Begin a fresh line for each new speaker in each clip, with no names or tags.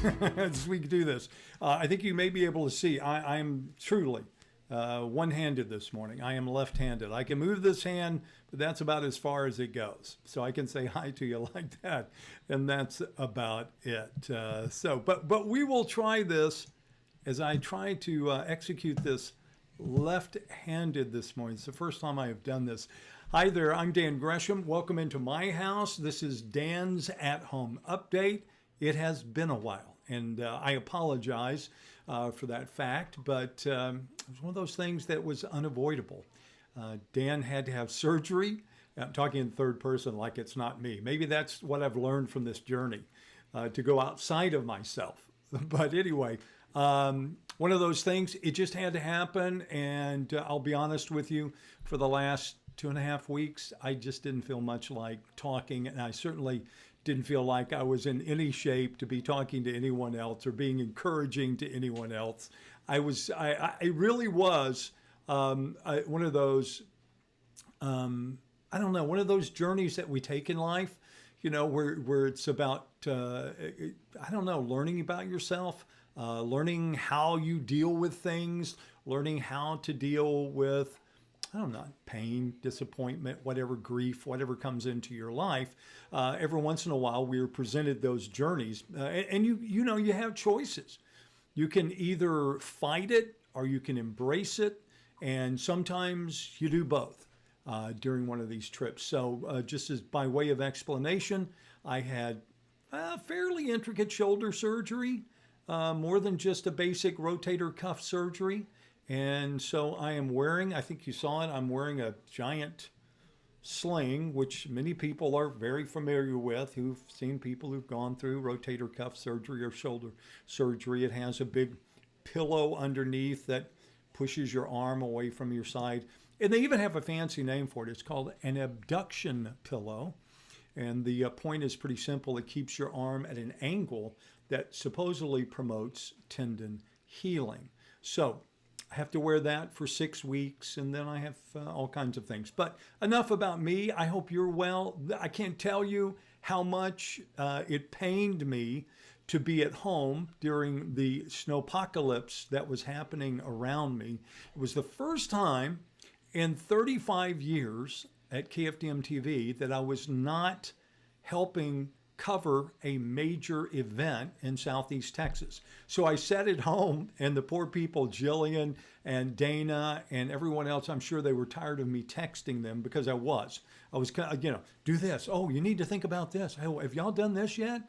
as we do this. I think you may be able to see I am truly one-handed this morning. I am left-handed. I can move this hand, but that's about as far as it goes. So I can say hi to you like that, and that's about it. But we will try this as I try to execute this left-handed this morning. It's the first time I have done this. Hi there, I'm Dan Gresham. Welcome into my house. This is Dan's At Home Update. It has been a while, and I apologize for that fact, but it was one of those things that was unavoidable. Dan had to have surgery. I'm talking in third person like it's not me. Maybe that's what I've learned from this journey, to go outside of myself. But anyway, one of those things, it just had to happen, and I'll be honest with you, for the last 2.5 weeks, I just didn't feel much like talking, and I certainly didn't feel like I was in any shape to be talking to anyone else or being encouraging to anyone else. I really was one of those, one of those journeys that we take in life, where it's about, learning about yourself, learning how you deal with things, learning how to deal with pain, disappointment, whatever grief, whatever comes into your life. Every once in a while, we are presented those journeys, and you have choices. You can either fight it or you can embrace it, and sometimes you do both during one of these trips. So, just as by way of explanation, I had fairly intricate shoulder surgery, more than just a basic rotator cuff surgery. And so I am wearing, I think you saw it, I'm wearing a giant sling, which many people are very familiar with, who've seen people who've gone through rotator cuff surgery or shoulder surgery. It has a big pillow underneath that pushes your arm away from your side. And they even have a fancy name for it. It's called an abduction pillow. And the point is pretty simple. It keeps your arm at an angle that supposedly promotes tendon healing. So I have to wear that for 6 weeks, and then I have all kinds of things. But enough about me. I hope you're well. I can't tell you how much it pained me to be at home during the snowpocalypse that was happening around me. It was the first time in 35 years at KFDM TV that I was not helping cover a major event in Southeast Texas. So I sat at home, and the poor people, Jillian and Dana and everyone else, I'm sure they were tired of me texting them, because I was kind of, do this. Oh, you need to think about this. Oh, have y'all done this yet?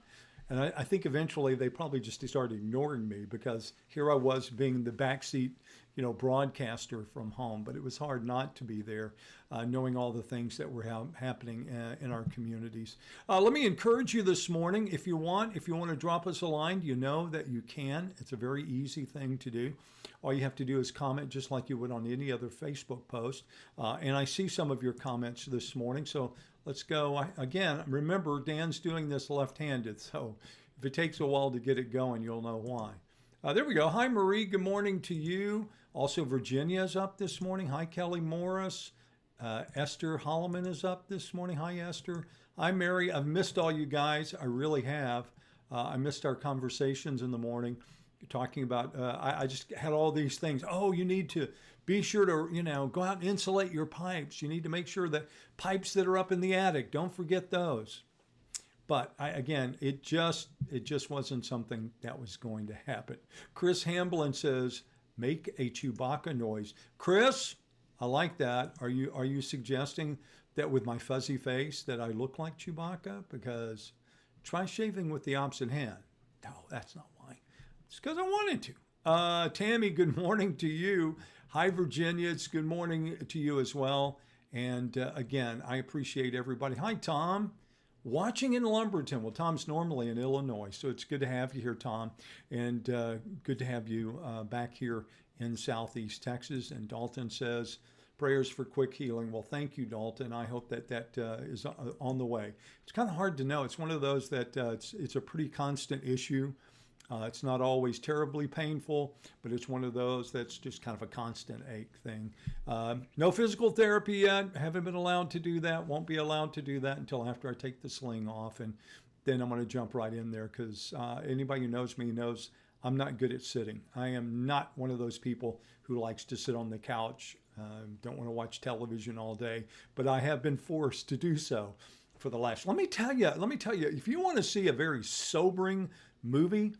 And I think eventually they probably just started ignoring me, because here I was being the backseat, broadcaster from home. But it was hard not to be there, knowing all the things that were happening in our communities. Let me encourage you this morning, if you want to drop us a line, you know that you can. It's a very easy thing to do. All you have to do is comment just like you would on any other Facebook post. And I see some of your comments this morning, so let's go. Again, remember, Dan's doing this left-handed, so if it takes a while to get it going, you'll know why. There we go. Hi, Marie. Good morning to you. Also, Virginia is up this morning. Hi, Kelly Morris. Esther Holloman is up this morning. Hi, Esther. Hi, Mary. I've missed all you guys. I really have. I missed our conversations in the morning. Talking about, I just had all these things. Oh, you need to be sure to, go out and insulate your pipes. You need to make sure that pipes that are up in the attic, don't forget those. But it just wasn't something that was going to happen. Chris Hamblin says, make a Chewbacca noise. Chris, I like that. Are you suggesting that with my fuzzy face that I look like Chewbacca? Because try shaving with the opposite hand. No, that's not why. It's because I wanted to. Tammy, good morning to you. Hi, Virginia. It's good morning to you as well. And again, I appreciate everybody. Hi, Tom. Watching in Lumberton. Well, Tom's normally in Illinois, so it's good to have you here, Tom. And good to have you back here in Southeast Texas. And Dalton says, prayers for quick healing. Well, thank you, Dalton. I hope that is on the way. It's kind of hard to know. It's one of those that it's a pretty constant issue. It's not always terribly painful, but it's one of those that's just kind of a constant ache thing. No physical therapy yet. Haven't been allowed to do that. Won't be allowed to do that until after I take the sling off. And then I'm going to jump right in there because anybody who knows me knows I'm not good at sitting. I am not one of those people who likes to sit on the couch. Don't want to watch television all day, but I have been forced to do so for the last. Let me tell you, if you want to see a very sobering movie,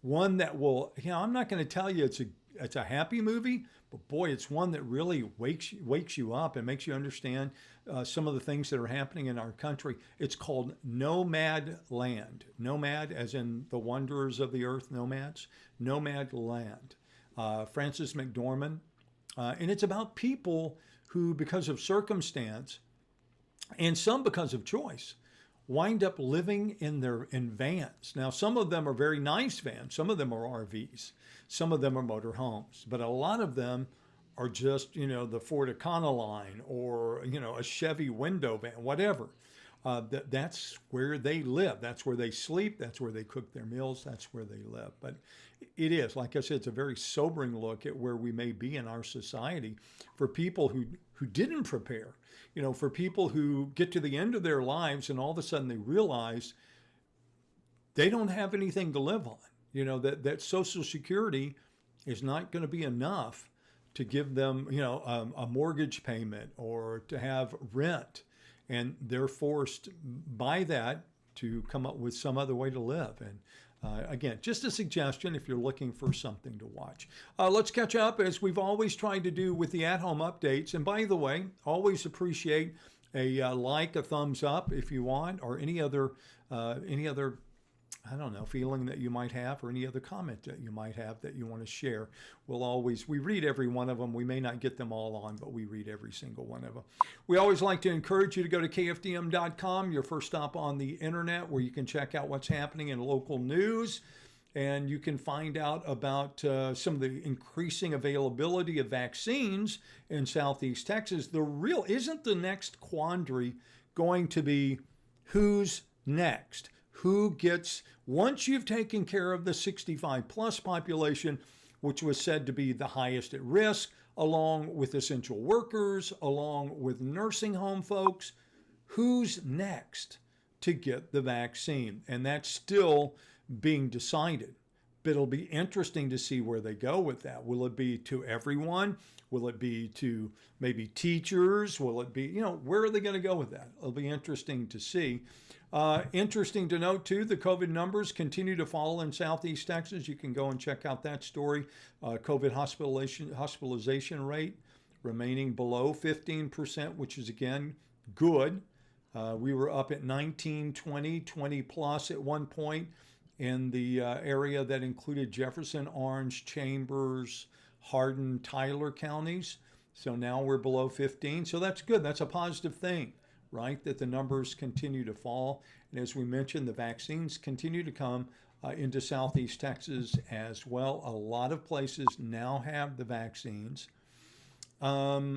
one that will, I'm not going to tell you it's a happy movie, but boy, it's one that really wakes you up and makes you understand some of the things that are happening in our country. It's called Nomad Land. Nomad, as in the wanderers of the earth, nomads. Nomad Land. Frances McDormand. And it's about people who, because of circumstance, and some because of choice, wind up living in vans. Now, some of them are very nice vans. Some of them are RVs. Some of them are motorhomes. But a lot of them are just, the Ford Econoline or, a Chevy window van, whatever. That's where they live. That's where they sleep. That's where they cook their meals. That's where they live. But it is, like I said, it's a very sobering look at where we may be in our society for people who didn't prepare. For people who get to the end of their lives and all of a sudden they realize they don't have anything to live on. That Social Security is not going to be enough to give them, a mortgage payment or to have rent. And they're forced by that to come up with some other way to live. And again, just a suggestion if you're looking for something to watch. Let's catch up as we've always tried to do with the at-home updates. And by the way, always appreciate a like, a thumbs up if you want, or any other feeling that you might have or any other comment that you might have that you want to share. We read every one of them. We may not get them all on, but we read every single one of them. We always like to encourage you to go to kfdm.com, your first stop on the internet, where you can check out what's happening in local news. And you can find out about some of the increasing availability of vaccines in Southeast Texas. Isn't the next quandary going to be who's next? Who gets, once you've taken care of the 65 plus population, which was said to be the highest at risk, along with essential workers, along with nursing home folks, who's next to get the vaccine? And that's still being decided. But it'll be interesting to see where they go with that. Will it be to everyone? Will it be to maybe teachers? Will it be, where are they going to go with that? It'll be interesting to see. Interesting to note, too, the COVID numbers continue to fall in Southeast Texas. You can go and check out that story. COVID hospitalization rate remaining below 15%, which is, again, good. We were up at 19, 20 plus at one point in the area that included Jefferson, Orange, Chambers, Hardin, Tyler counties. So now we're below 15. So that's good. That's a positive thing, right? That the numbers continue to fall. And as we mentioned, the vaccines continue to come into Southeast Texas as well. A lot of places now have the vaccines. I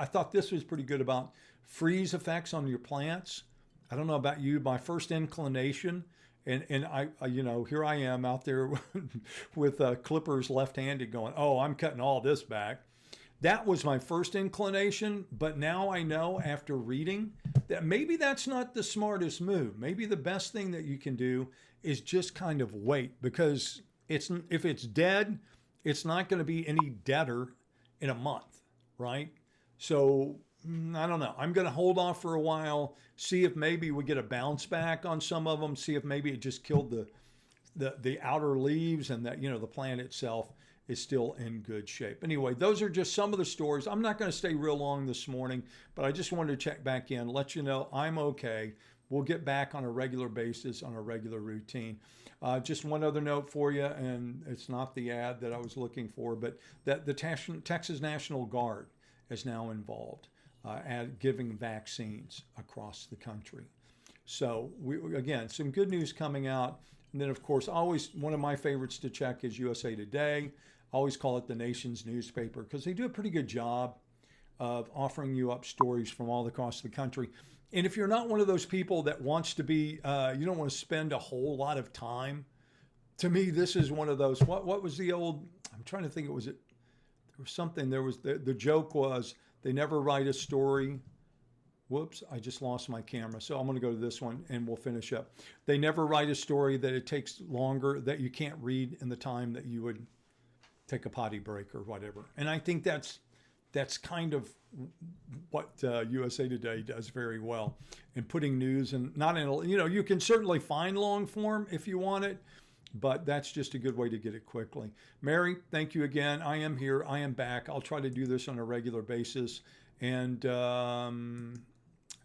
thought this was pretty good about freeze effects on your plants. I don't know about you, my first inclination, and I here I am out there with clippers left-handed going, oh, I'm cutting all this back. That was my first inclination, but now I know after reading that maybe that's not the smartest move. Maybe the best thing that you can do is just kind of wait, because if it's dead, it's not going to be any deader in a month, right? So I don't know. I'm going to hold off for a while, see if maybe we get a bounce back on some of them, see if maybe it just killed the outer leaves and that, the plant itself is still in good shape. Anyway, those are just some of the stories. I'm not going to stay real long this morning, but I just wanted to check back in, let you know I'm okay. We'll get back on a regular basis, on a regular routine. Just one other note for you, and it's not the ad that I was looking for, but that the Texas National Guard is now involved at giving vaccines across the country. So again, some good news coming out. And then, of course, always one of my favorites to check is USA Today. I always call it the nation's newspaper because they do a pretty good job of offering you up stories from all across the country. And if you're not one of those people that wants to be, you don't want to spend a whole lot of time. To me, this is one of those. What was the old? I'm trying to think. There was something. There was the joke was they never write a story Whoops, I just lost my camera. So I'm going to go to this one and we'll finish up. They never write a story that it takes longer, that you can't read in the time that you would take a potty break or whatever. And I think that's kind of what USA Today does very well in putting news, and not in, you can certainly find long form if you want it, but that's just a good way to get it quickly. Mary, thank you again. I am here. I am back. I'll try to do this on a regular basis. And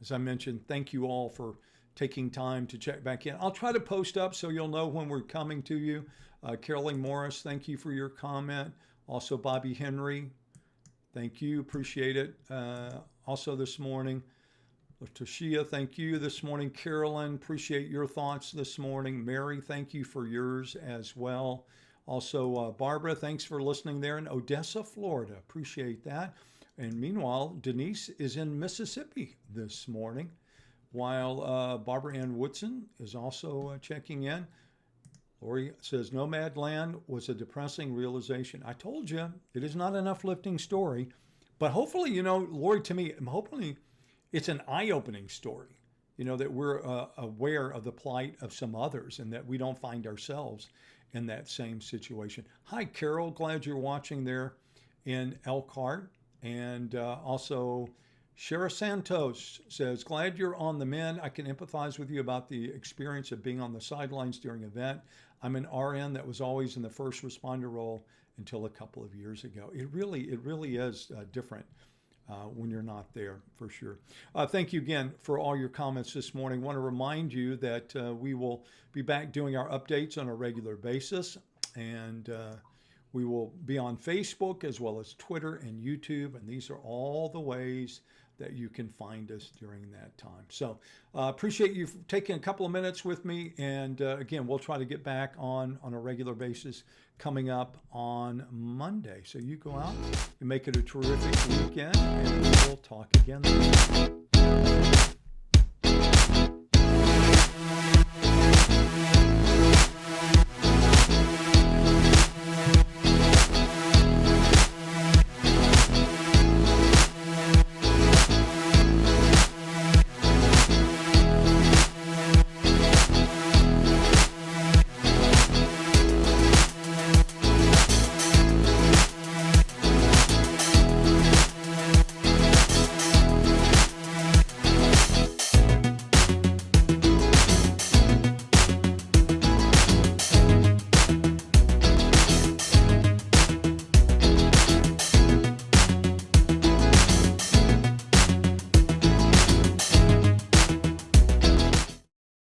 as I mentioned, thank you all for taking time to check back in. I'll try to post up so you'll know when we're coming to you. Caroline Morris, thank you for your comment. Also, Bobby Henry, thank you. Appreciate it. Also this morning, Latoshia, thank you this morning. Carolyn, appreciate your thoughts this morning. Mary, thank you for yours as well. Also, Barbara, thanks for listening there in Odessa, Florida. Appreciate that. And meanwhile, Denise is in Mississippi this morning, while Barbara Ann Woodson is also checking in. Lori says, Nomadland was a depressing realization. I told you, it is not an uplifting story, but hopefully, Lori, to me, hopefully it's an eye-opening story, that we're aware of the plight of some others and that we don't find ourselves in that same situation. Hi, Carol. Glad you're watching there in Elkhart. And also, Shara Santos says, glad you're on the men. I can empathize with you about the experience of being on the sidelines during an event. I'm an RN that was always in the first responder role until a couple of years ago. It really is different when you're not there, for sure. Thank you again for all your comments this morning. I want to remind you that we will be back doing our updates on a regular basis. And we will be on Facebook as well as Twitter and YouTube, and these are all the ways that you can find us during that time. So appreciate you taking a couple of minutes with me, and again, we'll try to get back on a regular basis coming up on Monday. So you go out and make it a terrific weekend, and we'll talk again then.